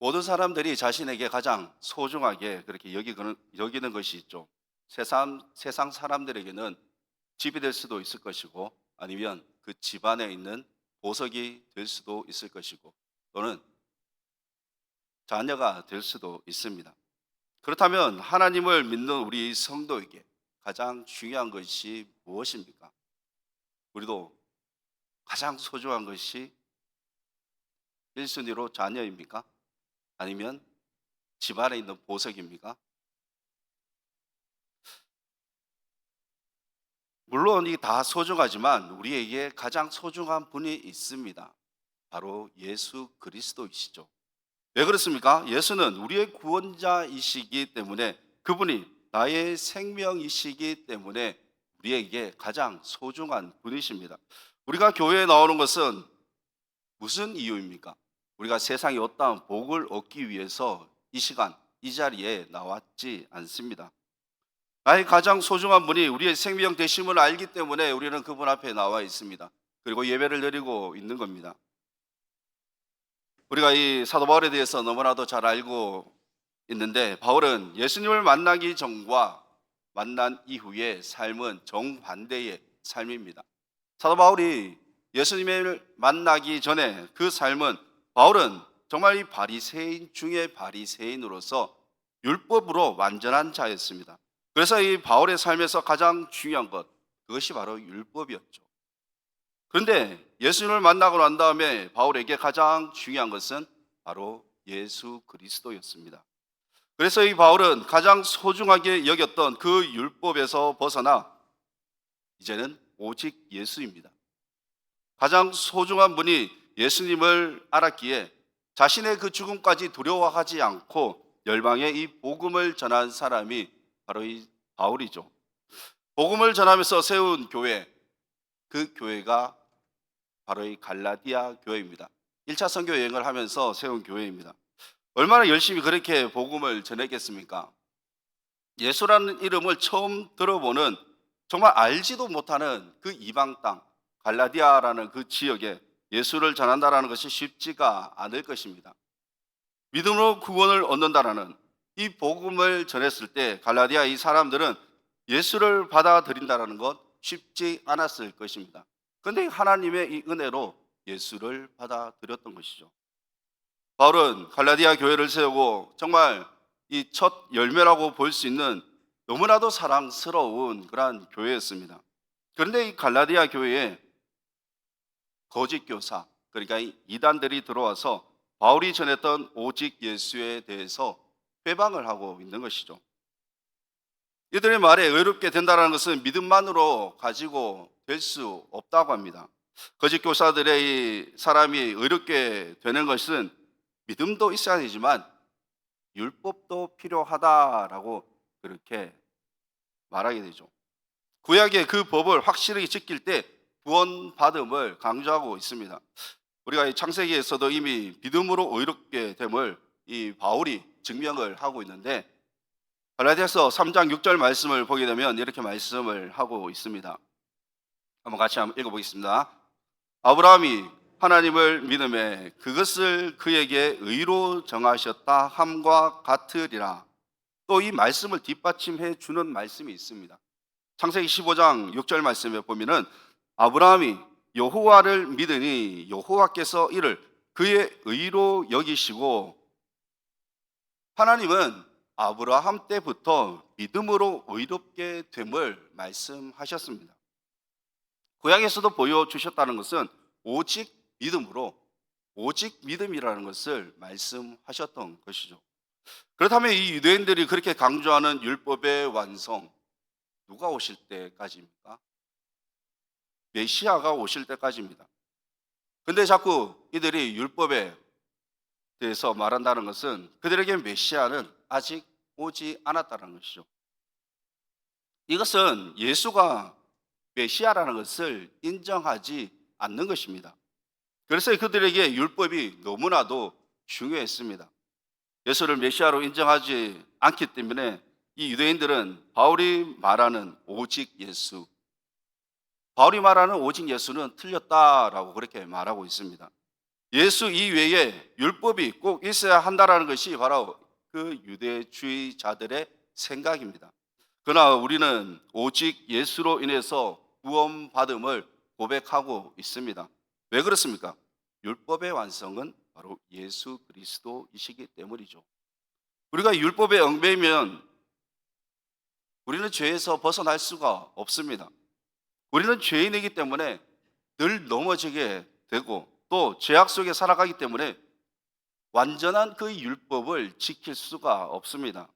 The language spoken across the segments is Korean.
모든 사람들이 자신에게 가장 소중하게 그렇게 여기는 것이 있죠. 세상 사람들에게는 집이 될 수도 있을 것이고, 아니면 그 집안에 있는 보석이 될 수도 있을 것이고, 또는 자녀가 될 수도 있습니다. 그렇다면 하나님을 믿는 우리 성도에게 가장 중요한 것이 무엇입니까? 우리도 가장 소중한 것이 1순위로 자녀입니까? 아니면 집안에 있는 보석입니까? 물론 이 다 소중하지만 우리에게 가장 소중한 분이 있습니다. 바로 예수 그리스도이시죠. 왜 그렇습니까? 예수는 우리의 구원자이시기 때문에, 그분이 나의 생명이시기 때문에 우리에게 가장 소중한 분이십니다. 우리가 교회에 나오는 것은 무슨 이유입니까? 우리가 세상에 어떠한 복을 얻기 위해서 이 시간, 이 자리에 나왔지 않습니다. 나의 가장 소중한 분이 우리의 생명 되심을 알기 때문에 우리는 그분 앞에 나와 있습니다. 그리고 예배를 드리고 있는 겁니다. 우리가 이 사도 바울에 대해서 너무나도 잘 알고 있는데, 바울은 예수님을 만나기 전과 만난 이후의 삶은 정반대의 삶입니다. 사도 바울이 예수님을 만나기 전에 그 삶은, 바울은 정말 이 바리새인 중에 바리새인으로서 율법으로 완전한 자였습니다. 그래서 이 바울의 삶에서 가장 중요한 것, 그것이 바로 율법이었죠. 그런데 예수님을 만나고 난 다음에 바울에게 가장 중요한 것은 바로 예수 그리스도였습니다. 그래서 이 바울은 가장 소중하게 여겼던 그 율법에서 벗어나 이제는 오직 예수입니다. 가장 소중한 분이 예수님을 알았기에 자신의 그 죽음까지 두려워하지 않고 열방에 이 복음을 전한 사람이 바로 이 바울이죠. 복음을 전하면서 세운 교회, 그 교회가 바로 이 갈라디아 교회입니다. 1차 선교 여행을 하면서 세운 교회입니다. 얼마나 열심히 그렇게 복음을 전했겠습니까? 예수라는 이름을 처음 들어보는, 정말 알지도 못하는 그 이방 땅 갈라디아라는 그 지역에 예수를 전한다라는 것이 쉽지가 않을 것입니다. 믿음으로 구원을 얻는다라는 이 복음을 전했을 때 갈라디아 이 사람들은 예수를 받아들인다라는 것 쉽지 않았을 것입니다. 그런데 하나님의 이 은혜로 예수를 받아들였던 것이죠. 바울은 갈라디아 교회를 세우고 정말 이 첫 열매라고 볼 수 있는 너무나도 사랑스러운 그러한 교회였습니다. 그런데 이 갈라디아 교회에 거짓 교사, 그러니까 이 이단들이 들어와서 바울이 전했던 오직 예수에 대해서 회방을 하고 있는 것이죠. 이들의 말에 의롭게 된다는 것은 믿음만으로 가지고 될 수 없다고 합니다. 거짓 교사들의 이 사람이 의롭게 되는 것은 믿음도 있어야 되지만 율법도 필요하다라고 그렇게 말하게 되죠. 구약의 그 법을 확실하게 지킬 때 구원받음을 강조하고 있습니다. 우리가 이 창세기에서도 이미 믿음으로 의롭게 됨을 이 바울이 증명을 하고 있는데, 갈라디아서 3장 6절 말씀을 보게 되면 이렇게 말씀을 하고 있습니다. 한번 같이 한번 읽어보겠습니다. 아브라함이 하나님을 믿음에 그것을 그에게 의로 정하셨다 함과 같으리라. 또 이 말씀을 뒷받침해 주는 말씀이 있습니다. 창세기 15장 6절 말씀에 보면은 아브라함이 여호와를 믿으니 여호와께서 이를 그의 의로 여기시고, 하나님은 아브라함 때부터 믿음으로 의롭게 됨을 말씀하셨습니다. 구약에서도 보여주셨다는 것은 오직 믿음으로, 오직 믿음이라는 것을 말씀하셨던 것이죠. 그렇다면 이 유대인들이 그렇게 강조하는 율법의 완성, 누가 오실 때까지입니까? 메시아가 오실 때까지입니다. 근데 자꾸 이들이 율법에 대해서 말한다는 것은 그들에게 메시아는 아직 오지 않았다는 것이죠. 이것은 예수가 메시아라는 것을 인정하지 않는 것입니다. 그래서 그들에게 율법이 너무나도 중요했습니다. 예수를 메시아로 인정하지 않기 때문에 이 유대인들은 바울이 말하는 오직 예수, 바울이 말하는 오직 예수는 틀렸다라고 그렇게 말하고 있습니다. 예수 이외에 율법이 꼭 있어야 한다라는 것이 바로 그 유대주의자들의 생각입니다. 그러나 우리는 오직 예수로 인해서 구원받음을 고백하고 있습니다. 왜 그렇습니까? 율법의 완성은 바로 예수 그리스도이시기 때문이죠. 우리가 율법에 얽매이면 우리는 죄에서 벗어날 수가 없습니다. 우리는 죄인이기 때문에 늘 넘어지게 되고 또 죄악 속에 살아가기 때문에 완전한 그 율법을 지킬 수가 없습니다.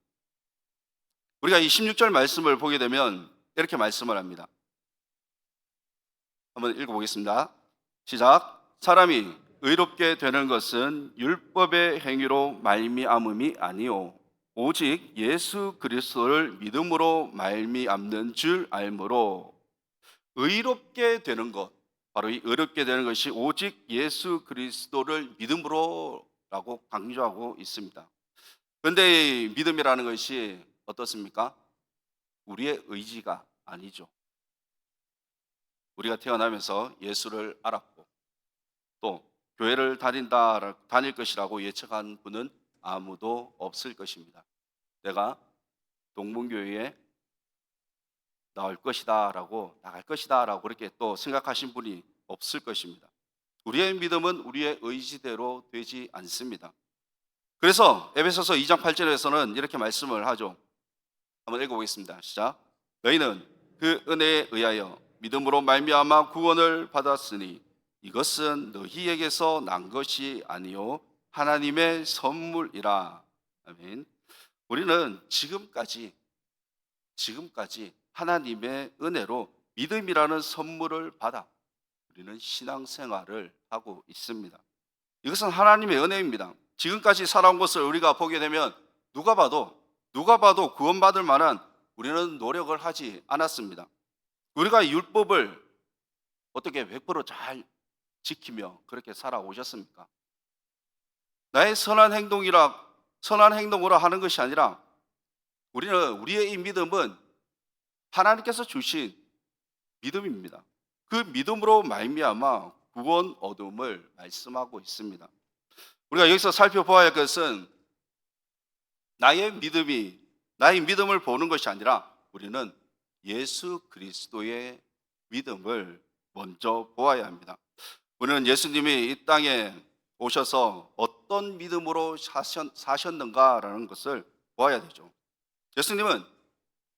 우리가 이 16절 말씀을 보게 되면 이렇게 말씀을 합니다. 한번 읽어보겠습니다. 시작. 사람이 의롭게 되는 것은 율법의 행위로 말미암음이 아니요 오직 예수 그리스도를 믿음으로 말미암는 줄 알므로 의롭게 되는 것, 바로 이 의롭게 되는 것이 오직 예수 그리스도를 믿음으로라고 강조하고 있습니다. 그런데 이 믿음이라는 것이 어떻습니까? 우리의 의지가 아니죠. 우리가 태어나면서 예수를 알았고 또 교회를 다닐 것이라고 예측한 분은 아무도 없을 것입니다. 내가 동문교회에 나갈 것이다 라고 그렇게 또 생각하신 분이 없을 것입니다. 우리의 믿음은 우리의 의지대로 되지 않습니다. 그래서 에베소서 2장 8절에서는 이렇게 말씀을 하죠. 한번 읽어보겠습니다. 시작. 너희는 그 은혜에 의하여 믿음으로 말미암아 구원을 받았으니 이것은 너희에게서 난 것이 아니요 하나님의 선물이라. 아멘. 우리는 지금까지 하나님의 은혜로 믿음이라는 선물을 받아 우리는 신앙생활을 하고 있습니다. 이것은 하나님의 은혜입니다. 지금까지 살아온 것을 우리가 보게 되면 누가 봐도 구원받을 만한 우리는 노력을 하지 않았습니다. 우리가 율법을 어떻게 100%잘 지키며 그렇게 살아오셨습니까? 나의 선한 행동으로 하는 것이 아니라 우리의 이 믿음은 하나님께서 주신 믿음입니다. 그 믿음으로 말미암아 구원 얻음을 말씀하고 있습니다. 우리가 여기서 살펴보아야 할 것은 나의 믿음을 보는 것이 아니라 우리는 예수 그리스도의 믿음을 먼저 보아야 합니다. 우리는 예수님이 이 땅에 오셔서 어떤 믿음으로 사셨는가라는 것을 보아야 되죠. 예수님은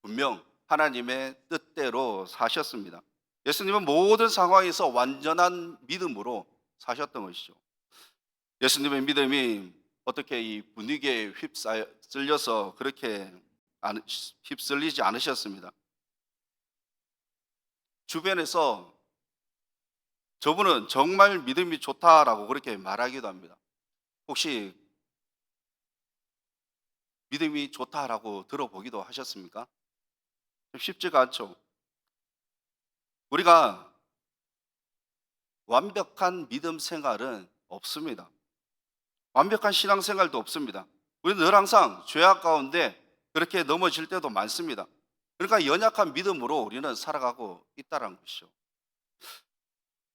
분명 하나님의 뜻대로 사셨습니다. 예수님은 모든 상황에서 완전한 믿음으로 사셨던 것이죠. 예수님의 믿음이 어떻게 이 분위기에 휩쓸려서 그렇게 휩쓸리지 않으셨습니다. 주변에서 저분은 정말 믿음이 좋다라고 그렇게 말하기도 합니다. 혹시 믿음이 좋다라고 들어보기도 하셨습니까? 쉽지가 않죠. 우리가 완벽한 믿음 생활은 없습니다. 완벽한 신앙 생활도 없습니다. 우리는 늘 항상 죄악 가운데 그렇게 넘어질 때도 많습니다. 그러니까 연약한 믿음으로 우리는 살아가고 있다는 것이죠.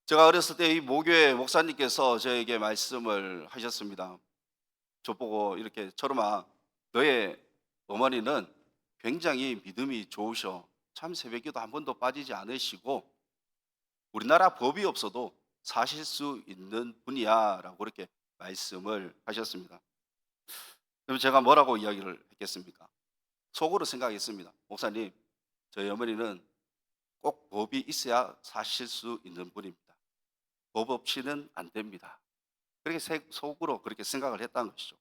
제가 어렸을 때 이 모교회 목사님께서 저에게 말씀을 하셨습니다. 저보고 이렇게 철음아, 너의 어머니는 굉장히 믿음이 좋으셔. 참 새벽기도 한 번도 빠지지 않으시고 우리나라 법이 없어도 사실 수 있는 분이야 라고 그렇게 말씀을 하셨습니다. 그럼 제가 뭐라고 이야기를 했겠습니까? 속으로 생각했습니다. 목사님, 저희 어머니는 꼭 법이 있어야 사실 수 있는 분입니다. 법 없이는 안 됩니다. 그렇게 속으로 그렇게 생각을 했다는 것이죠.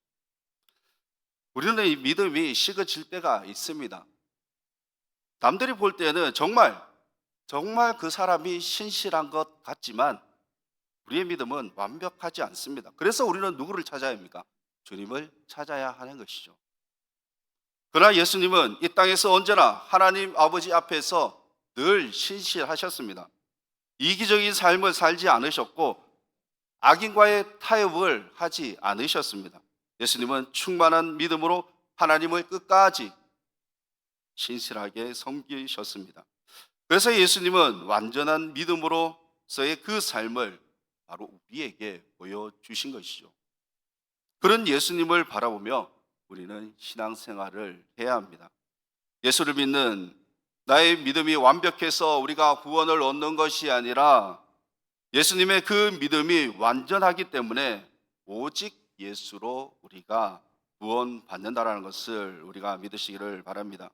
우리는 이 믿음이 식어질 때가 있습니다. 남들이 볼 때는 정말 그 사람이 신실한 것 같지만 우리의 믿음은 완벽하지 않습니다. 그래서 우리는 누구를 찾아야 합니까? 주님을 찾아야 하는 것이죠. 그러나 예수님은 이 땅에서 언제나 하나님 아버지 앞에서 늘 신실하셨습니다. 이기적인 삶을 살지 않으셨고 악인과의 타협을 하지 않으셨습니다. 예수님은 충만한 믿음으로 하나님을 끝까지 신실하게 섬기셨습니다. 그래서 예수님은 완전한 믿음으로서의 그 삶을 바로 우리에게 보여주신 것이죠. 그런 예수님을 바라보며 우리는 신앙생활을 해야 합니다. 예수를 믿는 나의 믿음이 완벽해서 우리가 구원을 얻는 것이 아니라 예수님의 그 믿음이 완전하기 때문에 오직 예수로 우리가 구원받는다라는 것을 우리가 믿으시기를 바랍니다.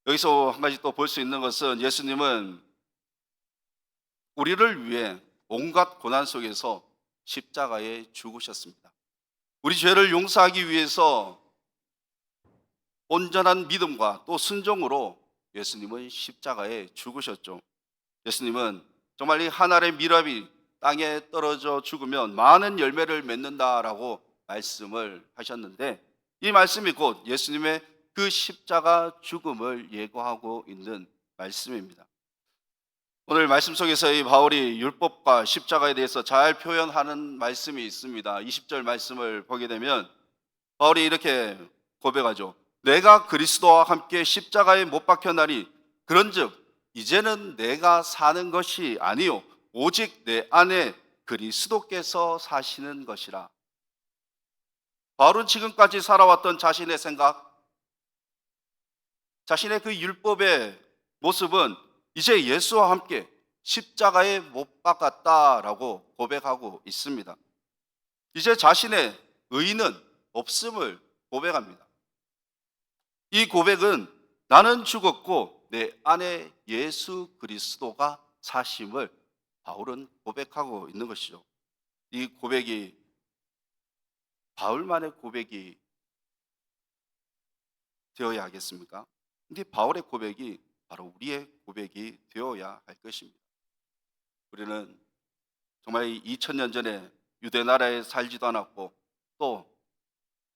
여기서 한 가지 또 볼 수 있는 것은 예수님은 우리를 위해 온갖 고난 속에서 십자가에 죽으셨습니다. 우리 죄를 용서하기 위해서 온전한 믿음과 또 순종으로 예수님은 십자가에 죽으셨죠. 예수님은 정말 이 한 알의 밀랍이 땅에 떨어져 죽으면 많은 열매를 맺는다라고 말씀을 하셨는데, 이 말씀이 곧 예수님의 그 십자가 죽음을 예고하고 있는 말씀입니다. 오늘 말씀 속에서 이 바울이 율법과 십자가에 대해서 잘 표현하는 말씀이 있습니다. 20절 말씀을 보게 되면 바울이 이렇게 고백하죠. 내가 그리스도와 함께 십자가에 못 박혔나니 그런즉 이제는 내가 사는 것이 아니요 오직 내 안에 그리스도께서 사시는 것이라. 바울은 지금까지 살아왔던 자신의 생각, 자신의 그 율법의 모습은 이제 예수와 함께 십자가에 못 박았다라고 고백하고 있습니다. 이제 자신의 의는 없음을 고백합니다. 이 고백은 나는 죽었고 내 안에 예수 그리스도가 사심을 바울은 고백하고 있는 것이죠. 이 고백이 바울만의 고백이 되어야 하겠습니까? 근데 바울의 고백이 바로 우리의 고백이 되어야 할 것입니다. 우리는 정말 2000년 전에 유대 나라에 살지도 않았고 또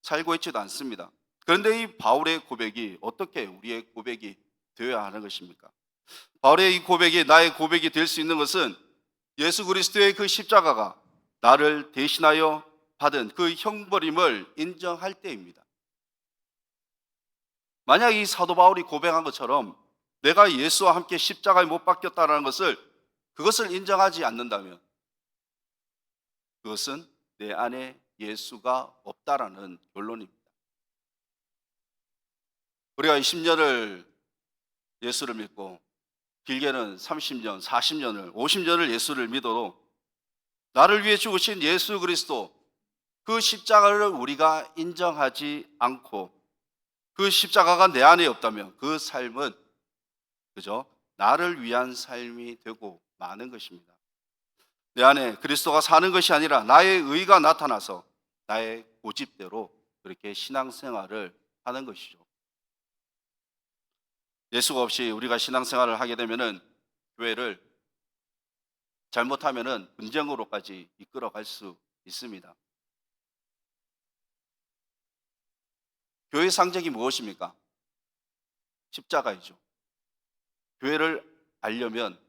살고 있지도 않습니다. 그런데 이 바울의 고백이 어떻게 우리의 고백이 되어야 하는 것입니까? 바울의 이 고백이 나의 고백이 될 수 있는 것은 예수 그리스도의 그 십자가가 나를 대신하여 받은 그 형벌임을 인정할 때입니다. 만약 이 사도 바울이 고백한 것처럼 내가 예수와 함께 십자가에 못 박혔다는 것을 그것을 인정하지 않는다면 그것은 내 안에 예수가 없다라는 결론입니다. 우리가 10년을 예수를 믿고 길게는 30년, 40년을, 50년을 예수를 믿어도 나를 위해 죽으신 예수 그리스도 그 십자가를 우리가 인정하지 않고 그 십자가가 내 안에 없다면 그 삶은 그저 나를 위한 삶이 되고 마는 것입니다. 내 안에 그리스도가 사는 것이 아니라 나의 의가 나타나서 나의 고집대로 그렇게 신앙생활을 하는 것이죠. 예수가 없이 우리가 신앙생활을 하게 되면은 교회를 잘못하면은 분쟁으로까지 이끌어갈 수 있습니다. 교회 상징이 무엇입니까? 십자가이죠. 교회를 알려면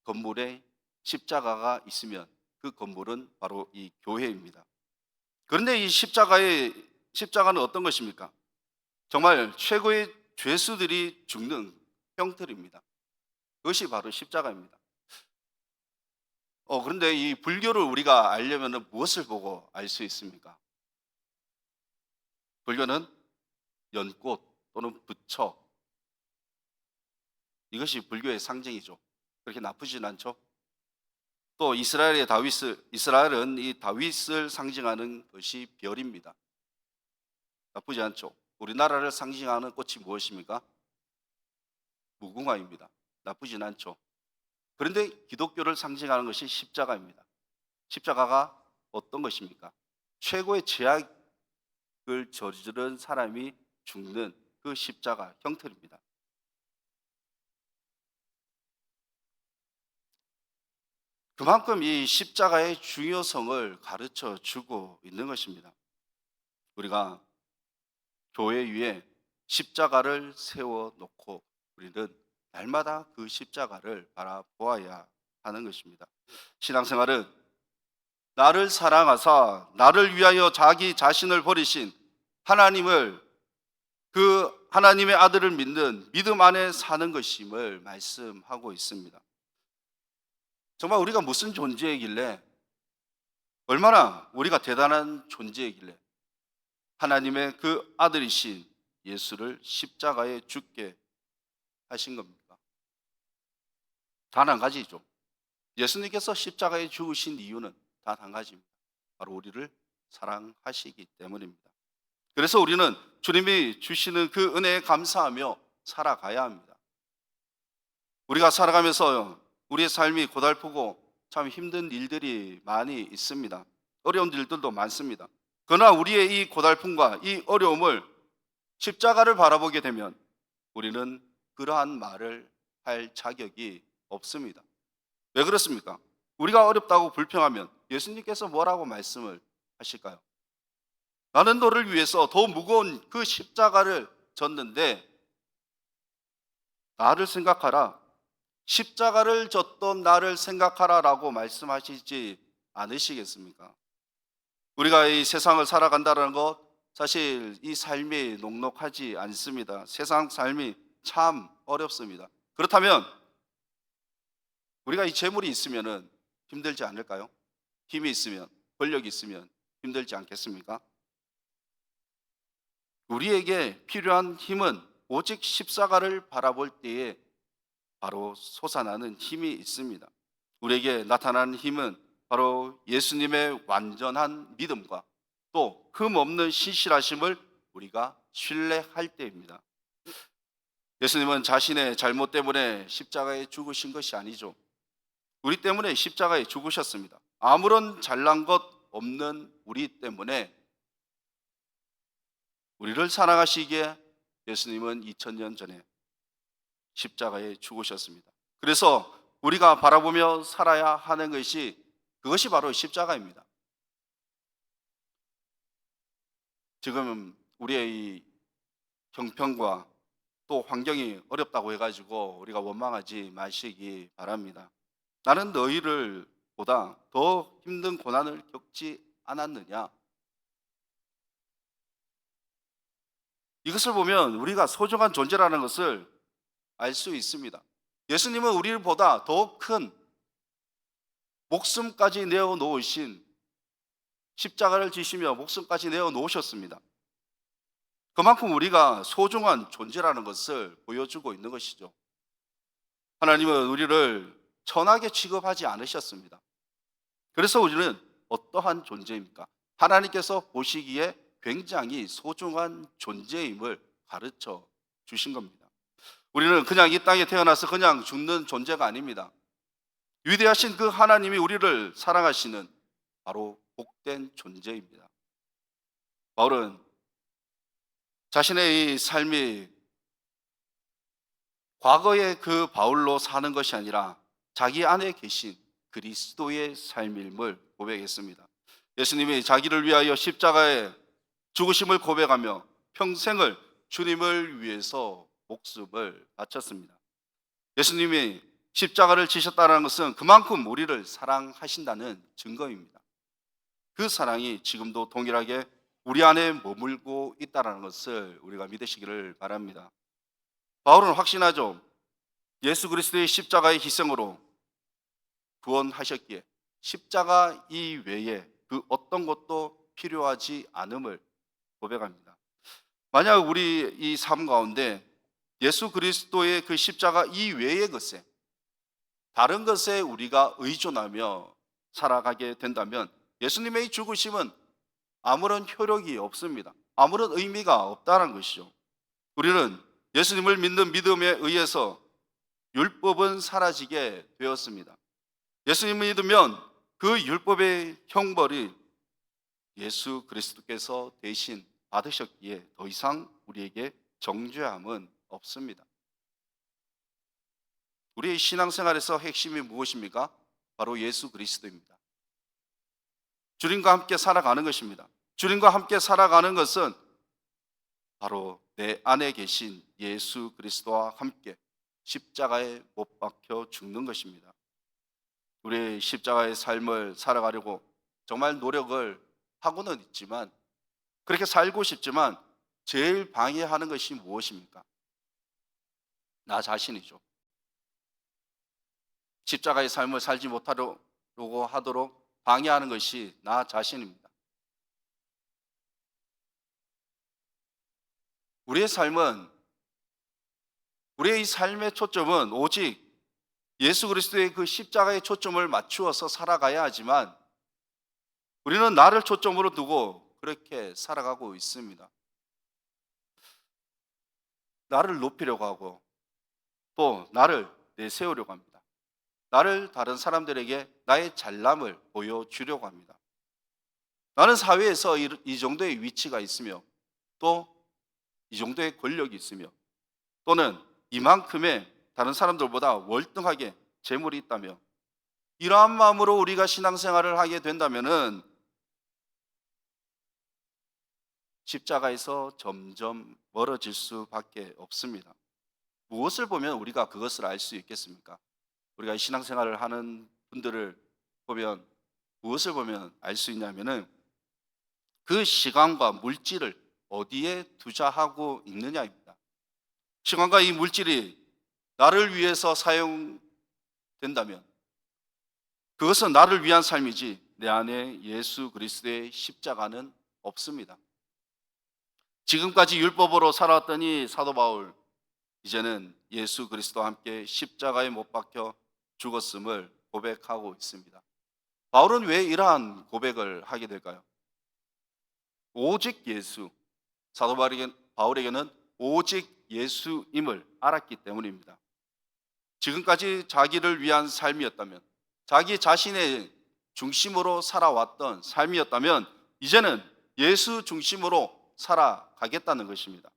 건물에 십자가가 있으면 그 건물은 바로 이 교회입니다. 그런데 이 십자가는 어떤 것입니까? 정말 최고의 죄수들이 죽는 형틀입니다. 그것이 바로 십자가입니다. 그런데 이 불교를 우리가 알려면 무엇을 보고 알 수 있습니까? 불교는 연꽃 또는 부처, 이것이 불교의 상징이죠. 그렇게 나쁘진 않죠. 또 이스라엘은 이 다윗을 상징하는 것이 별입니다. 나쁘지 않죠. 우리나라를 상징하는 꽃이 무엇입니까? 무궁화입니다. 나쁘진 않죠. 그런데 기독교를 상징하는 것이 십자가입니다. 십자가가 어떤 것입니까? 최고의 죄악을 저지른 사람이 죽는 그 십자가 형태입니다. 그만큼 이 십자가의 중요성을 가르쳐 주고 있는 것입니다. 우리가 교회 위에 십자가를 세워놓고 우리는 날마다 그 십자가를 바라보아야 하는 것입니다. 신앙생활은 나를 사랑하사 나를 위하여 자기 자신을 버리신 하나님의 아들을 믿는 믿음 안에 사는 것임을 말씀하고 있습니다. 정말 우리가 무슨 존재이길래, 얼마나 우리가 대단한 존재이길래 하나님의 그 아들이신 예수를 십자가에 죽게 하신 겁니까? 단 한 가지죠. 예수님께서 십자가에 죽으신 이유는 단 한 가지입니다. 바로 우리를 사랑하시기 때문입니다. 그래서 우리는 주님이 주시는 그 은혜에 감사하며 살아가야 합니다. 우리가 살아가면서 우리의 삶이 고달프고 참 힘든 일들이 많이 있습니다. 어려운 일들도 많습니다. 그러나 우리의 이 고달픔과 이 어려움을 십자가를 바라보게 되면 우리는 그러한 말을 할 자격이 없습니다. 왜 그렇습니까? 우리가 어렵다고 불평하면 예수님께서 뭐라고 말씀을 하실까요? 나는 너를 위해서 더 무거운 그 십자가를 졌는데 나를 생각하라. 십자가를 졌던 나를 생각하라라고 말씀하시지 않으시겠습니까? 우리가 이 세상을 살아간다는 것, 사실 이 삶이 녹록하지 않습니다. 세상 삶이 참 어렵습니다. 그렇다면 우리가 이 재물이 있으면 힘들지 않을까요? 힘이 있으면, 권력이 있으면 힘들지 않겠습니까? 우리에게 필요한 힘은 오직 십자가를 바라볼 때에 바로 솟아나는 힘이 있습니다. 우리에게 나타나는 힘은 바로 예수님의 완전한 믿음과 또 흠없는 신실하심을 우리가 신뢰할 때입니다. 예수님은 자신의 잘못 때문에 십자가에 죽으신 것이 아니죠. 우리 때문에 십자가에 죽으셨습니다. 아무런 잘난 것 없는 우리 때문에 우리를 사랑하시기에 예수님은 2000년 전에 십자가에 죽으셨습니다. 그래서 우리가 바라보며 살아야 하는 것이 그것이 바로 십자가입니다. 지금 우리의 이 형편과 또 환경이 어렵다고 해가지고 우리가 원망하지 마시기 바랍니다. 나는 너희를 보다 더 힘든 고난을 겪지 않았느냐? 이것을 보면 우리가 소중한 존재라는 것을 알 수 있습니다. 예수님은 우리를 보다 더 큰 목숨까지 내어 놓으신 십자가를 지시며 목숨까지 내어 놓으셨습니다. 그만큼 우리가 소중한 존재라는 것을 보여주고 있는 것이죠. 하나님은 우리를 천하게 취급하지 않으셨습니다. 그래서 우리는 어떠한 존재입니까? 하나님께서 보시기에 굉장히 소중한 존재임을 가르쳐 주신 겁니다. 우리는 그냥 이 땅에 태어나서 그냥 죽는 존재가 아닙니다. 위대하신 그 하나님이 우리를 사랑하시는 바로 복된 존재입니다. 바울은 자신의 이 삶이 과거의 그 바울로 사는 것이 아니라 자기 안에 계신 그리스도의 삶임을 고백했습니다. 예수님이 자기를 위하여 십자가에 죽으심을 고백하며 평생을 주님을 위해서 목숨을 바쳤습니다. 예수님이 십자가를 지셨다는 것은 그만큼 우리를 사랑하신다는 증거입니다. 그 사랑이 지금도 동일하게 우리 안에 머물고 있다는 것을 우리가 믿으시기를 바랍니다. 바울은 확신하죠. 예수 그리스도의 십자가의 희생으로 구원하셨기에 십자가 이외에 그 어떤 것도 필요하지 않음을 고백합니다. 만약 우리 이 삶 가운데 예수 그리스도의 그 십자가 이외의 것에 다른 것에 우리가 의존하며 살아가게 된다면 예수님의 죽으심은 아무런 효력이 없습니다. 아무런 의미가 없다는 것이죠. 우리는 예수님을 믿는 믿음에 의해서 율법은 사라지게 되었습니다. 예수님을 믿으면 그 율법의 형벌이 예수 그리스도께서 대신 받으셨기에 더 이상 우리에게 정죄함은 없습니다. 우리의 신앙생활에서 핵심이 무엇입니까? 바로 예수 그리스도입니다. 주님과 함께 살아가는 것입니다. 주님과 함께 살아가는 것은 바로 내 안에 계신 예수 그리스도와 함께 십자가에 못 박혀 죽는 것입니다. 우리의 십자가의 삶을 살아가려고 정말 노력을 하고는 있지만 그렇게 살고 싶지만 제일 방해하는 것이 무엇입니까? 나 자신이죠. 십자가의 삶을 살지 못하려고 하도록 방해하는 것이 나 자신입니다. 우리의 삶은 우리의 이 삶의 초점은 오직 예수 그리스도의 그 십자가의 초점을 맞추어서 살아가야 하지만 우리는 나를 초점으로 두고 그렇게 살아가고 있습니다. 나를 높이려고 하고 또 나를 내세우려고 합니다. 나를 다른 사람들에게 나의 잘남을 보여주려고 합니다. 나는 사회에서 이 정도의 위치가 있으며 또 이 정도의 권력이 있으며 또는 이만큼의 다른 사람들보다 월등하게 재물이 있다며 이러한 마음으로 우리가 신앙생활을 하게 된다면은 십자가에서 점점 멀어질 수밖에 없습니다. 무엇을 보면 우리가 그것을 알 수 있겠습니까? 우리가 신앙생활을 하는 분들을 보면 무엇을 보면 알 수 있냐면은 그 시간과 물질을 어디에 투자하고 있느냐입니다. 시간과 이 물질이 나를 위해서 사용된다면 그것은 나를 위한 삶이지 내 안에 예수 그리스도의 십자가는 없습니다. 지금까지 율법으로 살아왔던 이 사도 바울, 이제는 예수 그리스도와 함께 십자가에 못 박혀 죽었음을 고백하고 있습니다. 바울은 왜 이러한 고백을 하게 될까요? 오직 예수, 사도 바울에게는 오직 예수임을 알았기 때문입니다. 지금까지 자기를 위한 삶이었다면, 자기 자신의 중심으로 살아왔던 삶이었다면 이제는 예수 중심으로 살아가겠다는 것입니다.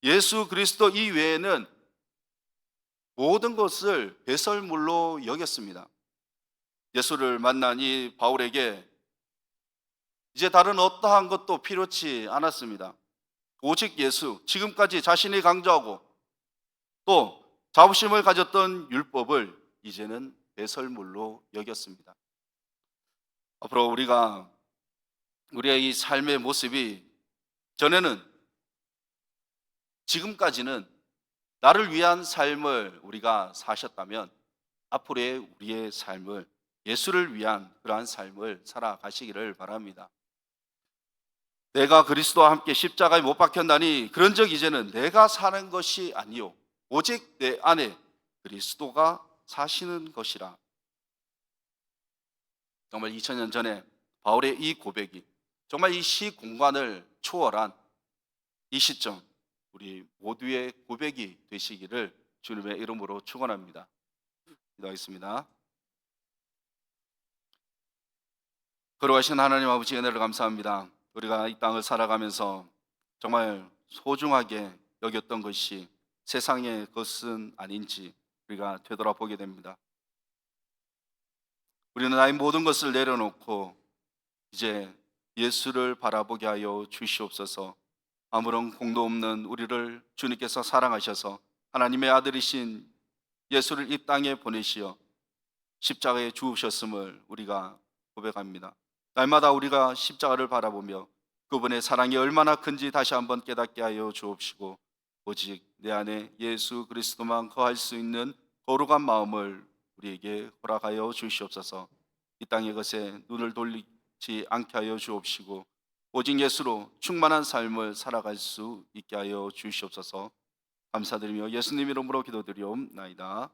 예수 그리스도 이외에는 모든 것을 배설물로 여겼습니다. 예수를 만난 이 바울에게 이제 다른 어떠한 것도 필요치 않았습니다. 오직 예수, 지금까지 자신이 강조하고 또 자부심을 가졌던 율법을 이제는 배설물로 여겼습니다. 앞으로 우리의 이 삶의 모습이 지금까지는 나를 위한 삶을 우리가 사셨다면 앞으로의 우리의 삶을 예수를 위한 그러한 삶을 살아가시기를 바랍니다. 내가 그리스도와 함께 십자가에 못 박혔나니 그런즉 이제는 내가 사는 것이 아니요 오직 내 안에 그리스도가 사시는 것이라. 정말 2000년 전에 바울의 이 고백이 정말 이 시공간을 초월한 이 시점, 우리 모두의 고백이 되시기를 주님의 이름으로 축원합니다. 기도하겠습니다. 거룩하신 하나님 아버지, 은혜를 감사합니다. 우리가 이 땅을 살아가면서 정말 소중하게 여겼던 것이 세상의 것은 아닌지 우리가 되돌아보게 됩니다. 우리는 나의 모든 것을 내려놓고 이제 예수를 바라보게 하여 주시옵소서. 아무런 공도 없는 우리를 주님께서 사랑하셔서 하나님의 아들이신 예수를 이 땅에 보내시어 십자가에 죽으셨음을 우리가 고백합니다. 날마다 우리가 십자가를 바라보며 그분의 사랑이 얼마나 큰지 다시 한번 깨닫게 하여 주옵시고 오직 내 안에 예수 그리스도만 거할 수 있는 거룩한 마음을 우리에게 허락하여 주시옵소서. 이 땅의 것에 눈을 돌리지 않게 하여 주옵시고 오직 예수로 충만한 삶을 살아갈 수 있게 하여 주시옵소서. 감사드리며 예수님 이름으로 기도드리옵나이다.